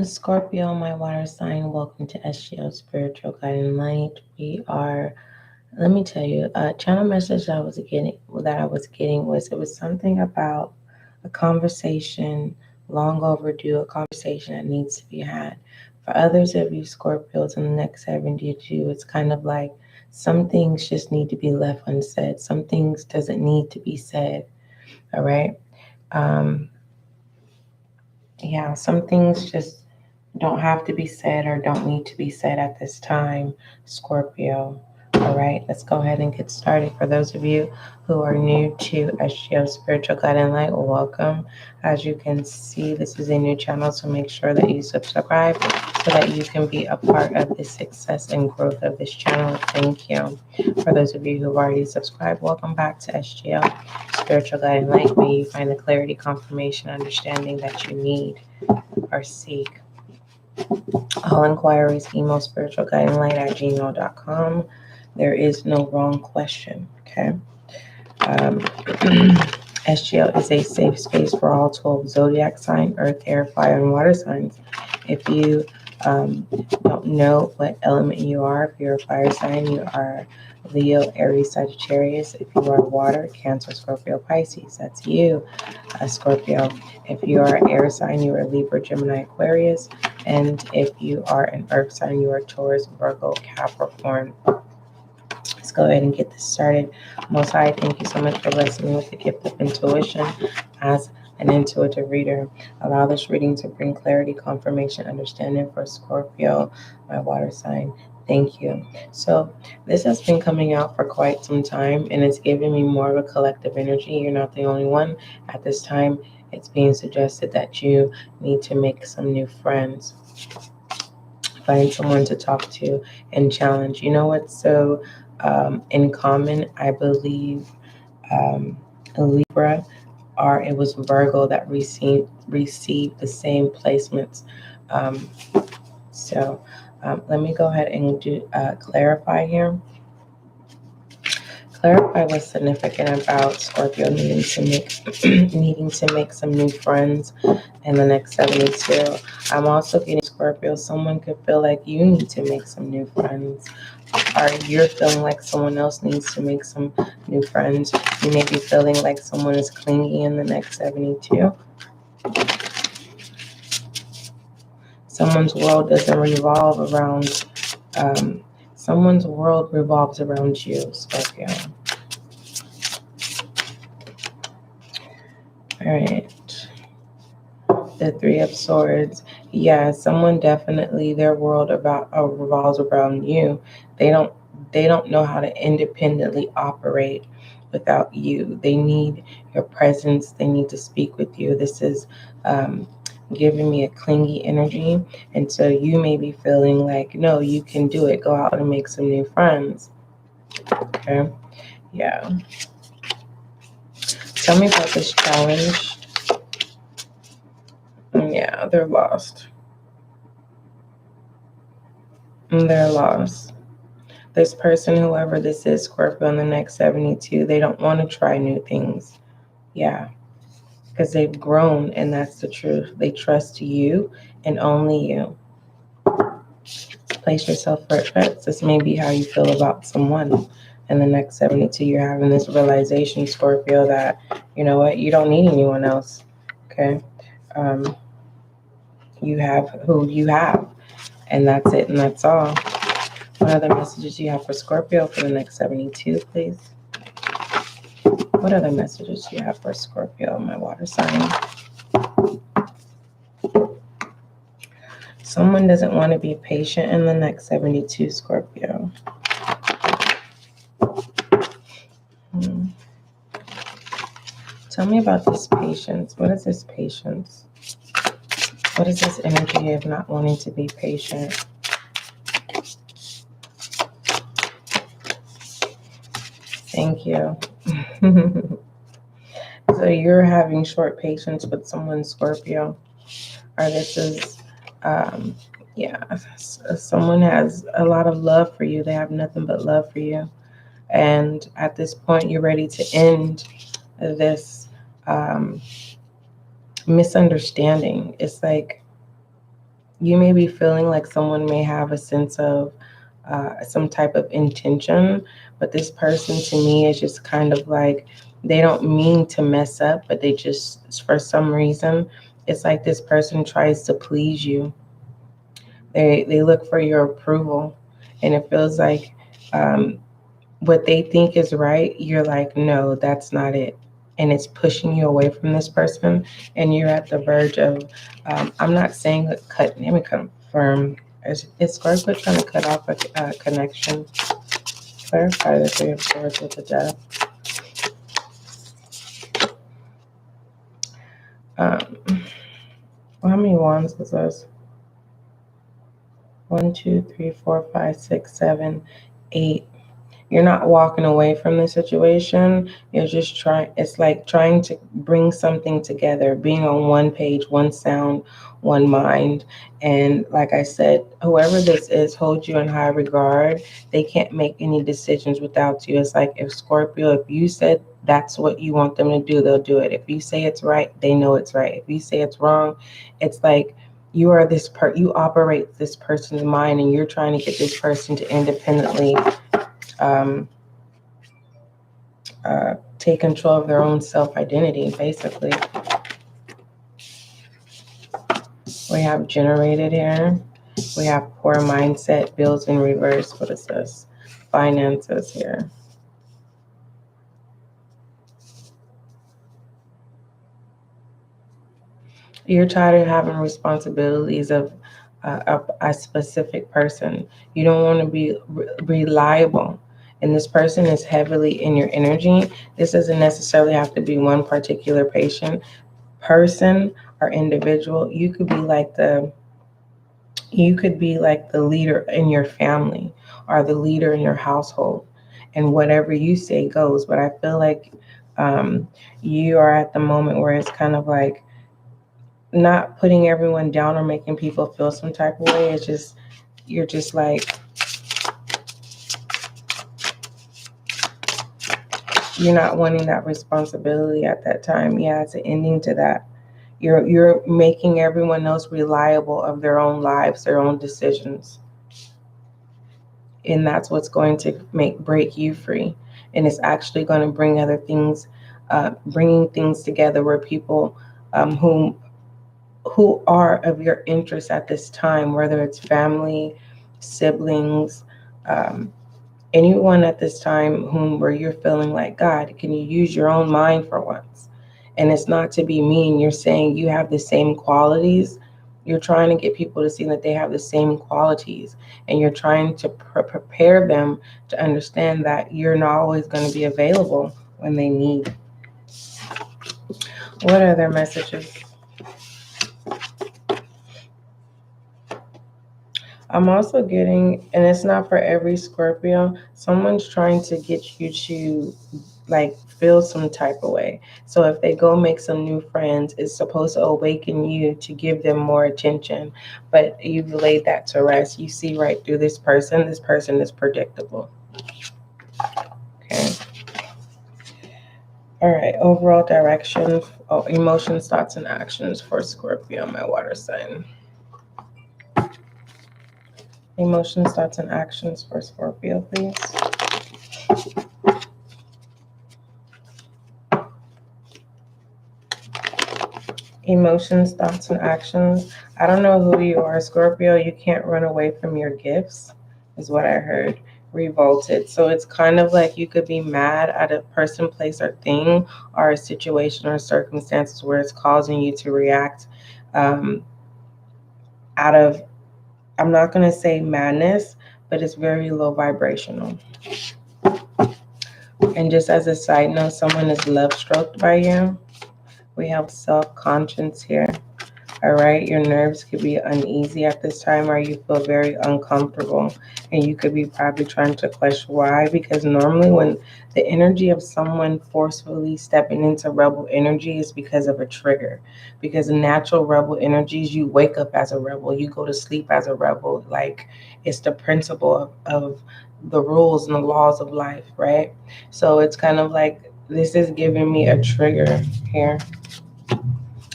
Scorpio, my water sign, welcome to SGL Spiritual Guiding Light. Let me tell you, a channel message that I was getting was, it was something about a conversation, long overdue, a conversation that needs to be had. For others of you Scorpios in the next 72, it's kind of like some things just need to be left unsaid. Some things doesn't need to be said. All right. Um, yeah, some things just don't have to be said or don't need to be said at this time, Scorpio. All right, let's go ahead and get started. For those of you who are new to SGL Spiritual Guiding Light, welcome. As you can see, this is a new channel, so make sure that you subscribe so that you can be a part of the success and growth of this channel. Thank you. For those of you who've already subscribed, welcome back to SGL Spiritual Guiding Light. May you find the clarity, confirmation, understanding that you need or seek. All inquiries, email spiritualguidinglight@gmail.com. There is no wrong question, okay? SGL is a safe space for all 12 zodiac sign, earth, air, fire, and water signs. If you don't know what element you are, if you're a fire sign, you are Leo, Aries, Sagittarius. If you are water, Cancer, Scorpio, Pisces, that's you, Scorpio. If you are an air sign, you are Libra, Gemini, Aquarius. And if you are an earth sign, you are Taurus, Virgo, Capricorn. Let's go ahead and get this started. Most High, thank you so much for blessing me with the gift of intuition as an intuitive reader. Allow this reading to bring clarity, confirmation, understanding for Scorpio, my water sign. Thank you. So this has been coming out for quite some time, and it's giving me more of a collective energy. You're not the only one. At this time, it's being suggested that you need to make some new friends. Find someone to talk to and challenge. You know what's so in common? I believe Libra, or it was Virgo that received the same placements. So let me go ahead and do clarify here. Clarify what's significant about Scorpio needing to make some new friends in the next 72. I'm also getting Scorpio. Someone could feel like you need to make some new friends, or you're feeling like someone else needs to make some new friends. You may be feeling like someone is clingy in the next 72. Someone's world doesn't revolve around. Someone's world revolves around you, Scorpio. All right. The Three of Swords. Yeah, someone definitely, their world revolves around you. They don't know how to independently operate without you. They need your presence. They need to speak with you. This is giving me a clingy energy. And so you may be feeling like, no, you can do it. Go out and make some new friends. Okay. Yeah. Tell me about this challenge. Yeah, they're lost. They're lost. This person, whoever this is, Scorpio, in the next 72, they don't want to try new things. Yeah. Because they've grown, and that's the truth. They trust you and only you. Place yourself for it. This may be how you feel about someone in the next 72. You're having this realization, Scorpio, that, you know what, you don't need anyone else. Okay? You have who you have, and that's it, and that's all. What other messages you have for Scorpio for the next 72, please? What other messages do you have for Scorpio, my water sign? Someone doesn't want to be patient in the next 72, Scorpio. Tell me about this patience. What is this patience? What is this energy of not wanting to be patient? Thank you. So you're having short patience with someone, Scorpio. Or this is, someone has a lot of love for you. They have nothing but love for you. And at this point, you're ready to end this misunderstanding. It's like you may be feeling like someone may have a sense of some type of intention, but this person to me is just kind of like, they don't mean to mess up, but they just, for some reason, it's like this person tries to please you. They look for your approval, and it feels like what they think is right, you're like, no, that's not it. And it's pushing you away from this person, and you're at the verge of, I'm not saying cut, let me confirm. Is Scorpio trying to cut off a connection? Clarify the Three of Swords with the Death. Well, how many wands was this? 1, 2, 3, 4, 5, 6, 7, 8. You're not walking away from the situation. You're just trying, it's like trying to bring something together, being on one page, one sound, one mind. And like I said, whoever this is holds you in high regard. They can't make any decisions without you. It's like if Scorpio, if you said that's what you want them to do, they'll do it. If you say it's right, they know it's right. If you say it's wrong, it's like you are this you operate this person's mind, and you're trying to get this person to independently take control of their own self-identity, basically. We have generated here. We have poor mindset, bills in reverse. What is this? Finances here. You're tired of having responsibilities of a specific person. You don't want to be reliable. And this person is heavily in your energy. This doesn't necessarily have to be one particular person or individual. You could be like the leader in your family or the leader in your household, and whatever you say goes. But I feel like you are at the moment where it's kind of like not putting everyone down or making people feel some type of way. It's just, you're just like, you're not wanting that responsibility at that time. Yeah, it's an ending to that. You're making everyone else reliable of their own lives, their own decisions. And that's what's going to break you free. And it's actually going to bring other things, bringing things together where people who are of your interest at this time, whether it's family, siblings, anyone at this time where you're feeling like, God, can you use your own mind for once? And it's not to be mean. You're saying you have the same qualities. You're trying to get people to see that they have the same qualities, and you're trying to prepare them to understand that you're not always going to be available when they need. What are their messages? I'm also getting, and it's not for every Scorpio, someone's trying to get you to like feel some type of way. So if they go make some new friends, it's supposed to awaken you to give them more attention. But you've laid that to rest. You see right through this person. This person is predictable. Okay. All right. Overall direction, emotions, thoughts, and actions for Scorpio, my water sign. Emotions, thoughts, and actions for Scorpio, please. Emotions, thoughts, and actions. I don't know who you are, Scorpio. You can't run away from your gifts, is what I heard. Revolted. So it's kind of like you could be mad at a person, place, or thing, or a situation or circumstances where it's causing you to react out of, I'm not going to say madness, but it's very low vibrational. And just as a side note, someone is love stroked by you. We have self-conscience here. All right, your nerves could be uneasy at this time, or you feel very uncomfortable, and you could be probably trying to question why, because normally when the energy of someone forcefully stepping into rebel energy is because of a trigger, because the natural rebel energies, you wake up as a rebel, you go to sleep as a rebel. Like, it's the principle of the rules and the laws of life, right? So it's kind of like this is giving me a trigger here.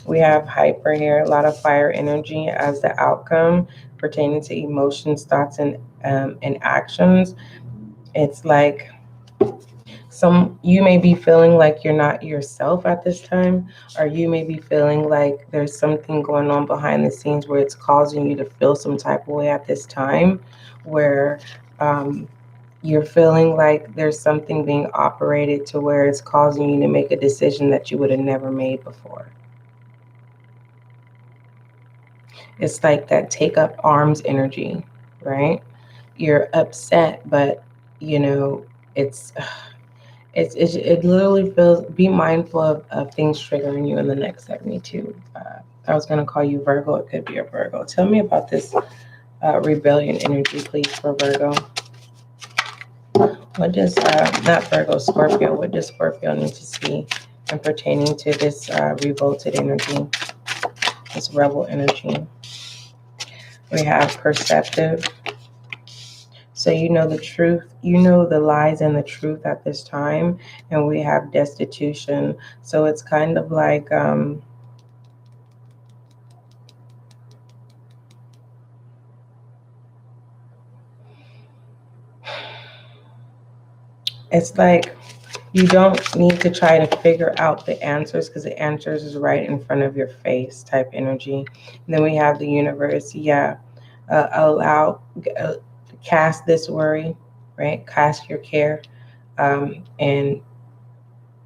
We have hyper here, a lot of fire energy as the outcome pertaining to emotions, thoughts, and actions. It's like you may be feeling like you're not yourself at this time, or you may be feeling like there's something going on behind the scenes where it's causing you to feel some type of way at this time, where you're feeling like there's something being operated to where it's causing you to make a decision that you would have never made before. It's like that take up arms energy, right? You're upset, but you know, it literally feels, be mindful of things triggering you in the next 72. I was going to call you Virgo. It could be a Virgo. Tell me about this rebellion energy, please, for Virgo. What does, not Virgo, Scorpio, what does Scorpio need to see in pertaining to this revolted energy, this rebel energy? We have perceptive. So you know the truth, you know the lies and the truth at this time. And we have destitution. So it's kind of like, it's like you don't need to try to figure out the answers because the answers is right in front of your face type energy. And then we have the universe. Yeah. Cast this worry, right? Cast your care. And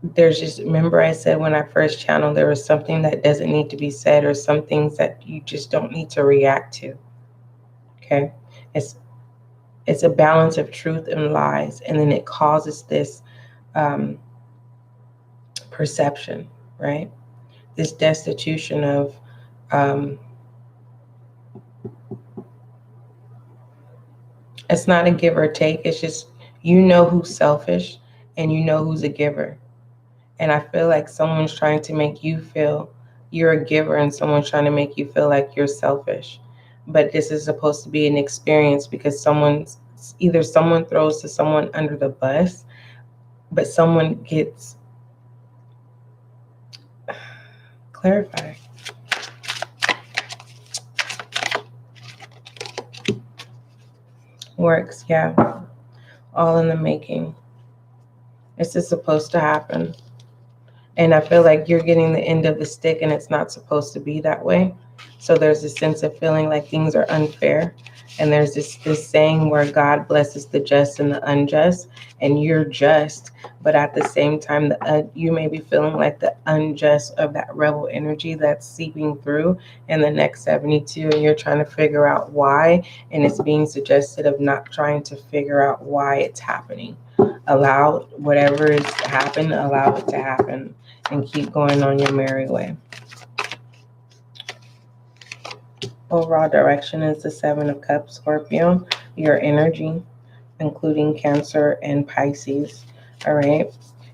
there's just, remember I said when I first channeled, there was something that doesn't need to be said, or some things that you just don't need to react to. Okay. It's a balance of truth and lies. And then it causes this perception, right? This destitution of it's not a give or take. It's just, you know who's selfish and you know who's a giver. And I feel like someone's trying to make you feel you're a giver and someone's trying to make you feel like you're selfish. But this is supposed to be an experience because either someone throws to someone under the bus, but someone gets clarify. Works, yeah. All in the making. This is supposed to happen. And I feel like you're getting the end of the stick and it's not supposed to be that way. So there's a sense of feeling like things are unfair. And there's this saying where God blesses the just and the unjust, and you're just, but at the same time, you may be feeling like the unjust of that rebel energy that's seeping through in the next 72, and you're trying to figure out why, and it's being suggested of not trying to figure out why it's happening. Allow whatever is happening, allow it to happen, and keep going on your merry way. Overall direction is the Seven of Cups, Scorpio, your energy, including Cancer and Pisces. All right.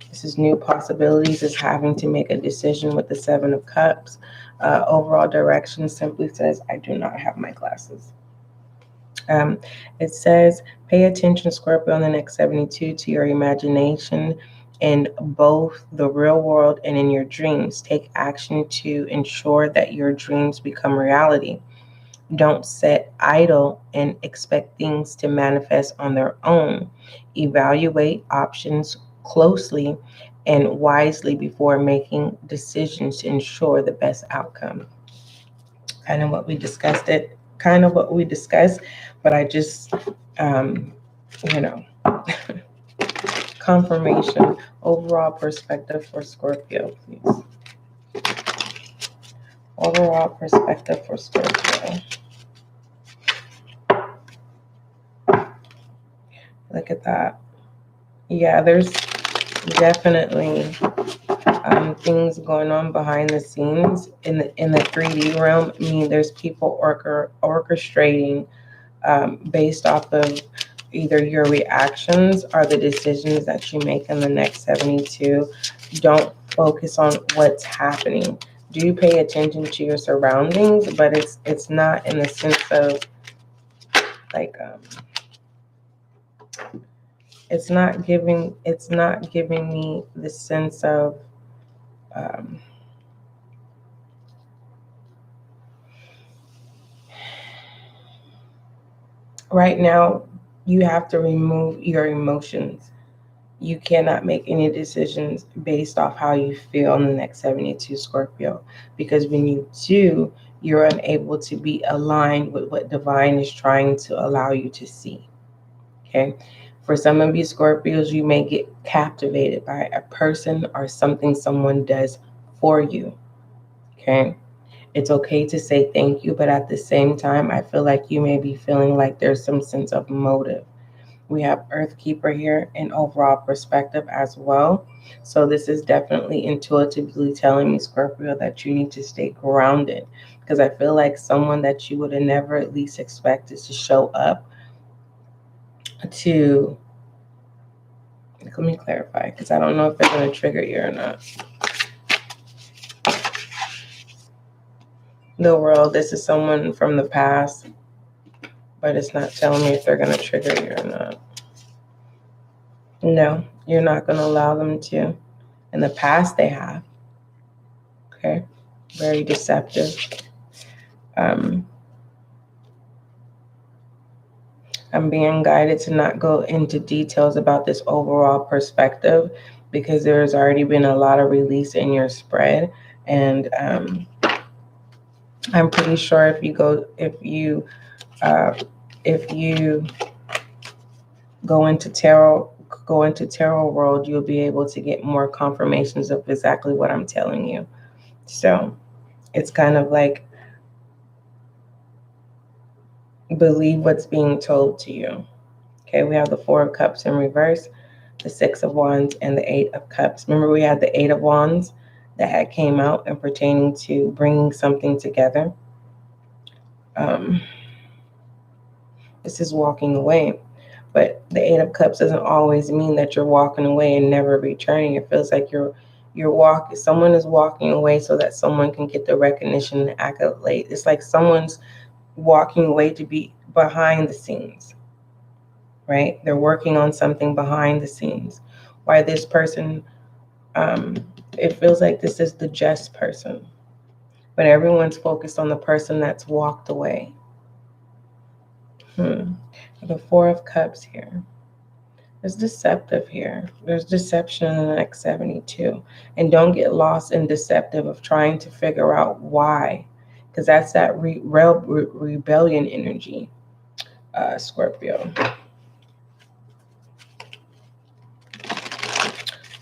This is new possibilities, is having to make a decision with the Seven of Cups. Overall direction simply says, I do not have my glasses. It says, pay attention, Scorpio, in the next 72 to your imagination in both the real world and in your dreams. Take action to ensure that your dreams become reality. Don't sit idle and expect things to manifest on their own. Evaluate options closely and wisely before making decisions to ensure the best outcome. Kind of what we discussed, but I just, confirmation, overall perspective for Scorpio, please. Overall perspective for Scorpio. Look at that. Yeah, there's definitely things going on behind the scenes in the 3D realm. I mean, there's people orchestrating based off of either your reactions or the decisions that you make in the next 72. Don't focus on what's happening. Do pay attention to your surroundings, but it's not in the sense of like it's not giving me the sense of right now, you have to remove your emotions. You cannot make any decisions based off how you feel in the next 72, Scorpio, because when you do, you're unable to be aligned with what divine is trying to allow you to see. Okay. For some of you Scorpios, you may get captivated by a person or something someone does for you. Okay. It's okay to say thank you, but at the same time, I feel like you may be feeling like there's some sense of motive. We have Earth Keeper here in overall perspective as well. So this is definitely intuitively telling me, Scorpio, that you need to stay grounded, because I feel like someone that you would have never at least expected to show up to, let me clarify, because I don't know if they're going to trigger you or not. The World, this is someone from the past, but it's not telling me if they're going to trigger you or not. No, you're not going to allow them to. In the past, they have. Okay. Very deceptive. I'm being guided to not go into details about this overall perspective, because there's already been a lot of release in your spread. And I'm pretty sure if you go into tarot world, you'll be able to get more confirmations of exactly what I'm telling you. So it's kind of like, believe what's being told to you. Okay, we have the Four of Cups in reverse, the Six of Wands, and the Eight of Cups. Remember, we had the Eight of Wands that had came out and pertaining to bringing something together. This is walking away. But the Eight of Cups doesn't always mean that you're walking away and never returning. It feels like someone is walking away so that someone can get the recognition and accolade. It's like someone's walking away to be behind the scenes, right? They're working on something behind the scenes. Why this person, it feels like this is the just person, but everyone's focused on the person that's walked away. The Four of Cups here. There's deceptive here. There's deception in the next 72. And don't get lost in deceptive of trying to figure out why, because that's that rebellion energy, Scorpio.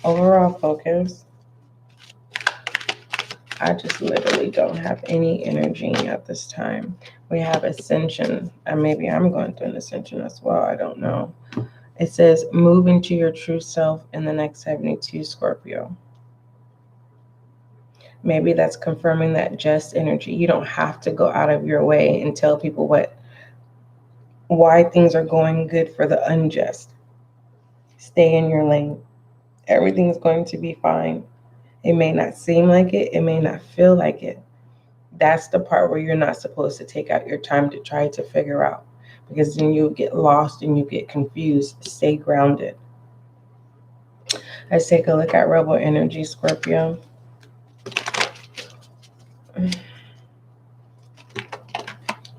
Overall focus. I just literally don't have any energy at this time. We have Ascension, and maybe I'm going through an Ascension as well. I don't know. It says, move into your true self in the next 72, Scorpio. Maybe that's confirming that just energy. You don't have to go out of your way and tell people why things are going good for the unjust. Stay in your lane. Everything's going to be fine. It may not seem like it. It may not feel like it. That's the part where you're not supposed to take out your time to try to figure out, because then you get lost and you get confused. Stay grounded. Let's take a look at rebel energy, Scorpio.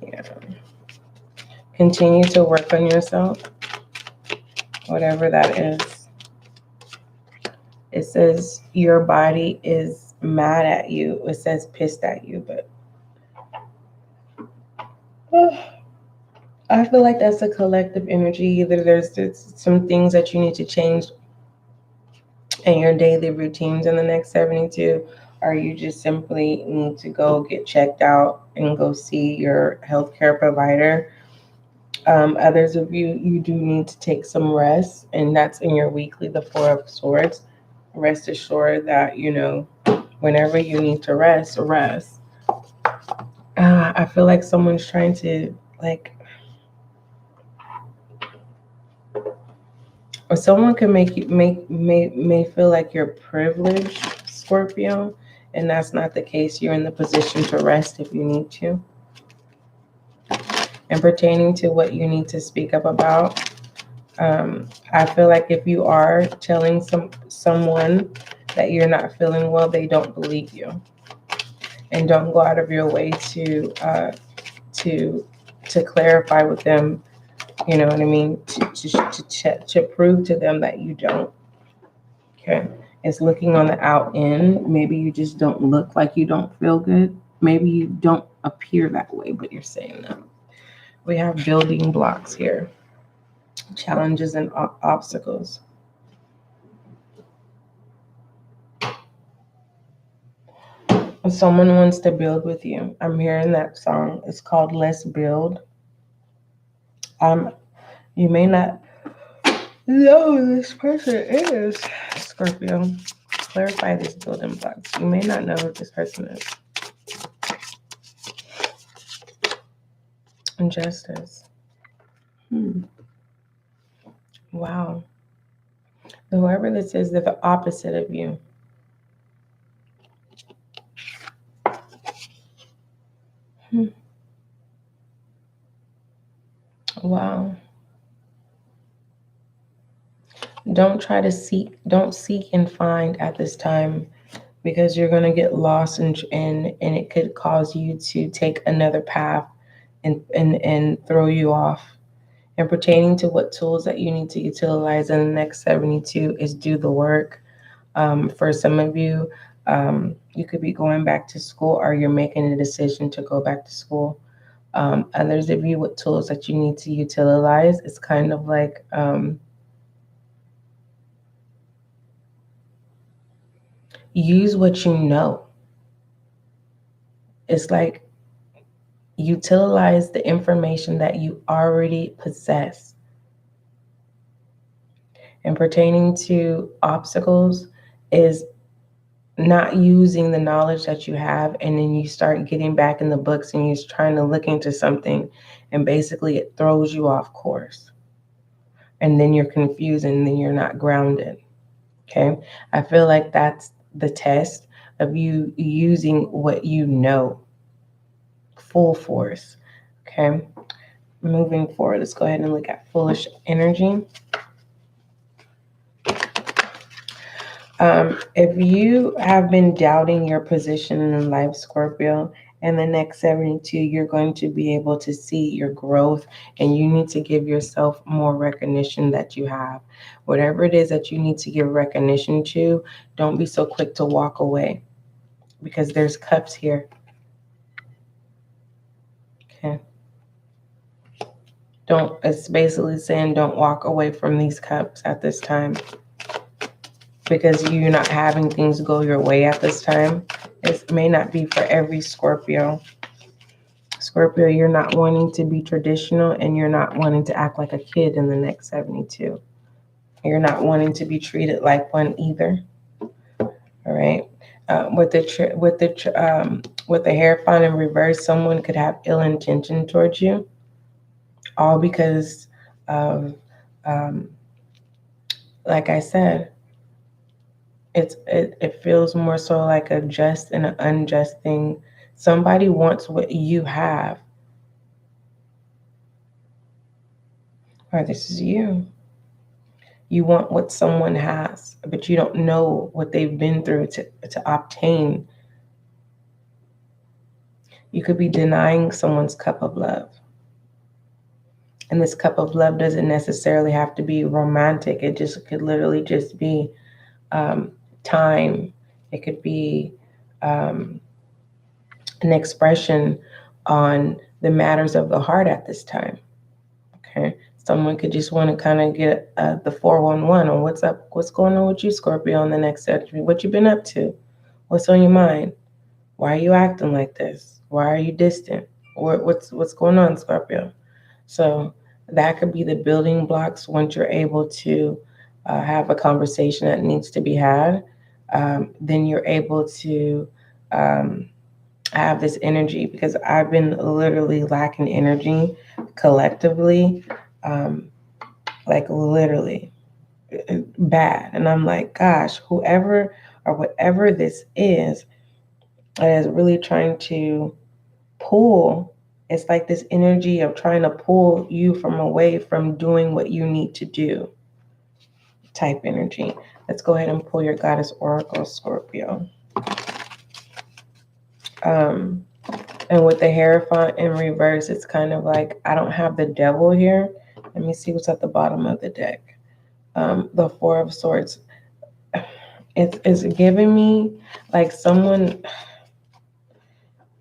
Yeah. Continue to work on yourself, whatever that is. It says your body is mad at you. It says pissed at you, but I feel like that's a collective energy. Either there's some things that you need to change in your daily routines in the next 72, or you just simply need to go get checked out and go see your healthcare provider. Others of you do need to take some rest, and that's in your weekly, the Four of Swords. Rest assured that, whenever you need to rest. I feel like someone's trying to, or someone can may feel like you're privileged, Scorpio, and that's not the case. You're in the position to rest if you need to. And pertaining to what you need to speak up about, I feel like if you are telling someone that you're not feeling well, they don't believe you. And don't go out of your way to clarify with them You know what I mean? To prove to them that you don't. Okay. It's looking on the out end. Maybe you just don't look like you don't feel good. Maybe you don't appear that way, but you're saying that. We have building blocks here, challenges and obstacles. If someone wants to build with you, I'm hearing that song. It's called Let's Build. You may not know who this person is, Scorpio. Clarify these building blocks. You may not know who this person is. Injustice. Wow. Whoever this is, they're the opposite of you. Wow. Don't seek and find at this time, because you're going to get lost and it could cause you to take another path and throw you off. And pertaining to what tools that you need to utilize in the next 72 is do the work. For some of you, you could be going back to school, or you're making a decision to go back to school. Others of you, what tools that you need to utilize, it's kind of like use what you know. It's like utilize the information that you already possess. And pertaining to obstacles is not using the knowledge that you have, and then you start getting back in the books and you're trying to look into something, and basically it throws you off course. And then you're confused, and then you're not grounded. Okay? I feel like that's the test of you using what you know full force. Okay? Moving forward, let's go ahead and look at foolish energy. If you have been doubting your position in life, Scorpio, in the next 72, you're going to be able to see your growth, and you need to give yourself more recognition that you have. Whatever it is that you need to give recognition to, don't be so quick to walk away, because there's cups here. Okay. It's basically saying don't walk away from these cups at this time, because you're not having things go your way at this time. It may not be for every Scorpio. Scorpio, you're not wanting to be traditional, and you're not wanting to act like a kid in the next 72. You're not wanting to be treated like one either. All right. With the Hierophant in reverse, someone could have ill intention towards you, all because of, like I said, it feels more so like a just and an unjust thing. Somebody wants what you have. Or this is you. You want what someone has, but you don't know what they've been through to obtain. You could be denying someone's cup of love. And this cup of love doesn't necessarily have to be romantic. It just could literally just be time. It could be an expression on the matters of the heart at this time. Okay. Someone could just want to kind of get the 411 on what's up, what's going on with you, Scorpio, on the next century. What you been up to? What's on your mind? Why are you acting like this? Why are you distant? What's going on, Scorpio? So that could be the building blocks once you're able to have a conversation that needs to be had. Then you're able to have this energy, because I've been literally lacking energy collectively, like literally bad. And I'm like, gosh, whoever or whatever this is really trying to pull. It's like this energy of trying to pull you from away from doing what you need to do type energy. Let's go ahead and pull your Goddess Oracle, Scorpio. And with the Hierophant in reverse, it's kind of like, I don't have the devil here, Let me see what's at the bottom of the deck. The Four of Swords. It's giving me like someone,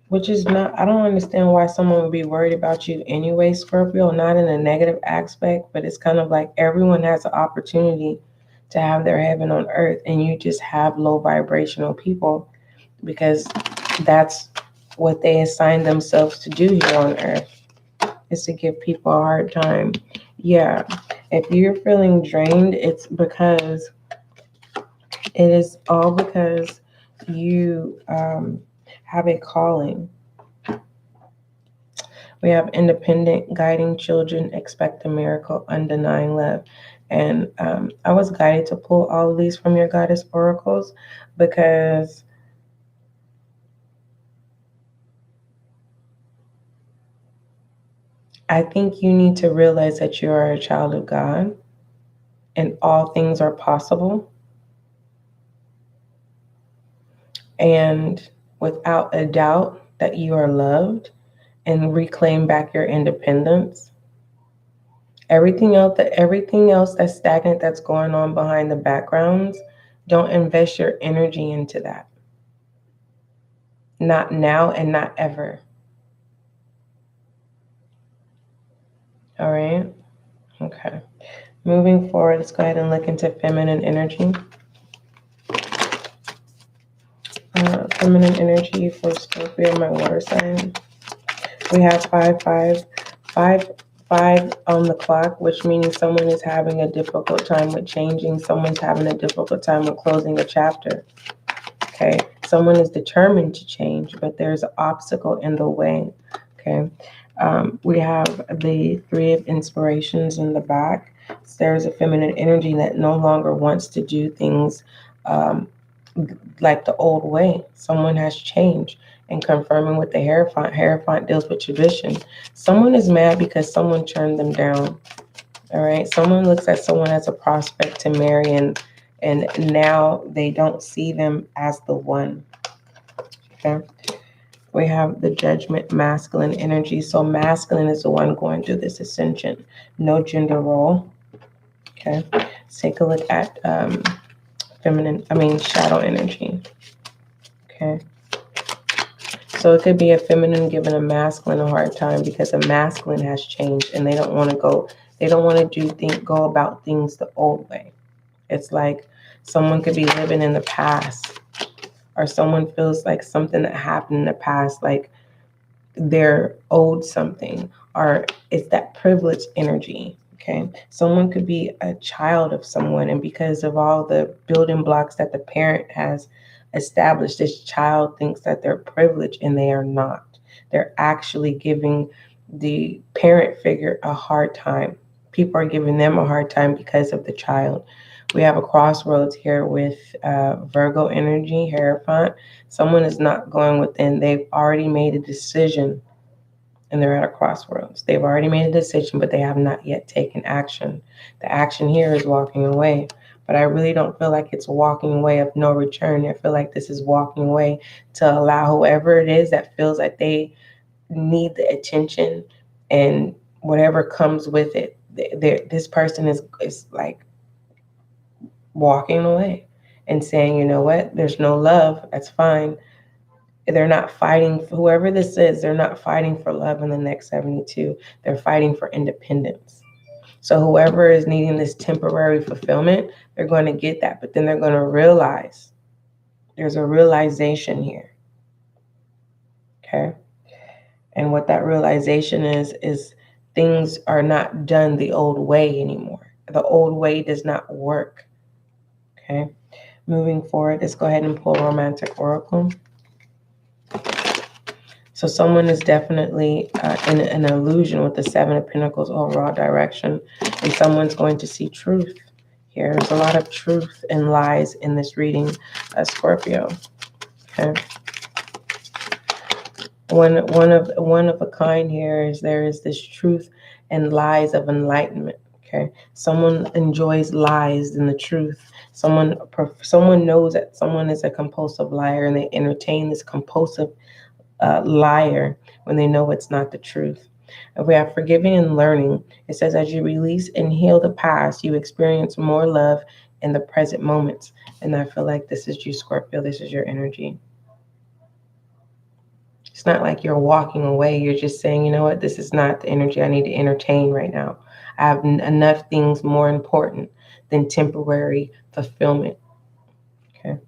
which is not, I don't understand why someone would be worried about you anyway, Scorpio, not in a negative aspect, but it's kind of like everyone has an opportunity to have their heaven on earth, and you just have low vibrational people because that's what they assign themselves to do here on earth, is to give people a hard time. Yeah, if you're feeling drained, it's because it is all because you have a calling. We have independent, guiding children, expect a miracle, undenying love. And I was guided to pull all of these from your goddess oracles because I think you need to realize that you are a child of God and all things are possible. And without a doubt that you are loved, and reclaim back your independence. Everything else that's stagnant, that's going on behind the backgrounds, don't invest your energy into that. Not now and not ever. All right? Okay. Moving forward, let's go ahead and look into feminine energy. Feminine energy for Scorpio, my water sign. We have 5 on the clock, which means someone is having a difficult time with changing. Someone's having a difficult time with closing a chapter. Okay. Someone is determined to change, but there's an obstacle in the way. Okay. We have the Three of Inspirations in the back. So there's a feminine energy that no longer wants to do things like the old way. Someone has changed. And confirming with the Hierophant. Hierophant deals with tradition. Someone is mad because someone turned them down. All right. Someone looks at someone as a prospect to marry, and now they don't see them as the one. Okay. We have the Judgment, masculine energy. So masculine is the one going through this ascension. No gender role. Okay. Let's take a look at shadow energy. Okay. So it could be a feminine giving a masculine a hard time because a masculine has changed and they don't want to go about things the old way. It's like someone could be living in the past, or someone feels like something that happened in the past, like they're owed something, or it's that privilege energy. Okay. Someone could be a child of someone, and because of all the building blocks that the parent has established, this child thinks that they're privileged and they are not. They're actually giving the parent figure a hard time. People are giving them a hard time because of the child. We have a crossroads here with Virgo energy, Hierophant. Someone is not going within. They've already made a decision and they're at a crossroads. They've already made a decision, but they have not yet taken action. The action here is walking away. But I really don't feel like it's walking away of no return. I feel like this is walking away to allow whoever it is that feels like they need the attention and whatever comes with it. This person is like walking away and saying, you know what, there's no love. That's fine. They're not fighting, whoever this is, they're not fighting for love in the next 72. They're fighting for independence. So whoever is needing this temporary fulfillment, they're going to get that, but then they're going to realize there's a realization here. Okay. And what that realization is things are not done the old way anymore. The old way does not work. Okay. Moving forward, let's go ahead and pull Romantic Oracle. So someone is definitely in an illusion with the Seven of Pentacles overall direction, and someone's going to see truth here. There's a lot of truth and lies in this reading, Scorpio. Okay. One of a kind here is there is this truth and lies of enlightenment. Okay. Someone enjoys lies than the truth. Someone knows that someone is a compulsive liar, and they entertain this compulsive liar when they know it's not the truth. If we have forgiving and learning, it says as you release and heal the past, you experience more love in the present moments. And I feel like this is you, Scorpio. This is your energy. It's not like you're walking away. You're just saying, you know what, this is not the energy I need to entertain right now. I have enough things more important than temporary fulfillment. Okay.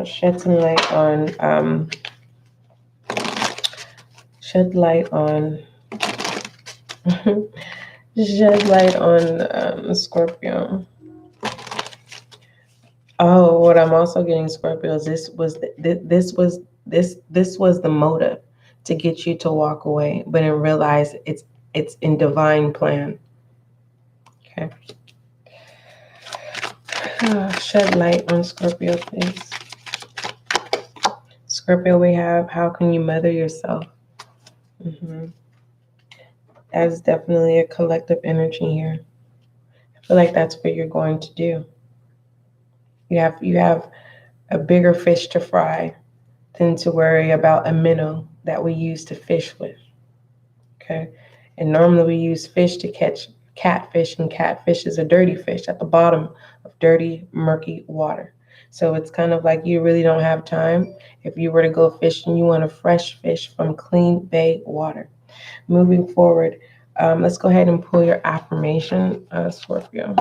Shed some light on, shed light on, shed light on Scorpio. Oh, what I'm also getting, Scorpio, is this was the motive to get you to walk away, but then realize it's in divine plan. Okay. Shed light on Scorpio, please. Scorpio, we have how can you mother yourself? That is definitely a collective energy here. I feel like that's what you're going to do. You have a bigger fish to fry than to worry about a minnow that we use to fish with. Okay. And normally we use fish to catch catfish, and catfish is a dirty fish at the bottom of dirty, murky water. So it's kind of like you really don't have time. If you were to go fishing, you want a fresh fish from clean bay water. Moving forward, let's go ahead and pull your affirmation, Scorpio.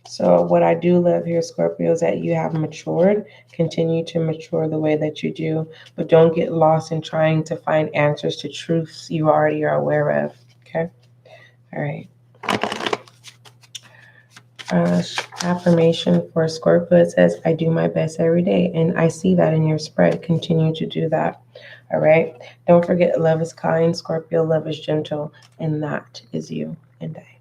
So what I do love here, Scorpio, is that you have matured. Continue to mature the way that you do, but don't get lost in trying to find answers to truths you already are aware of. Okay? All right. Affirmation for Scorpio, it says, I do my best every day. And I see that in your spread. Continue to do that. All right. Don't forget, love is kind, Scorpio, love is gentle, and that is you and I.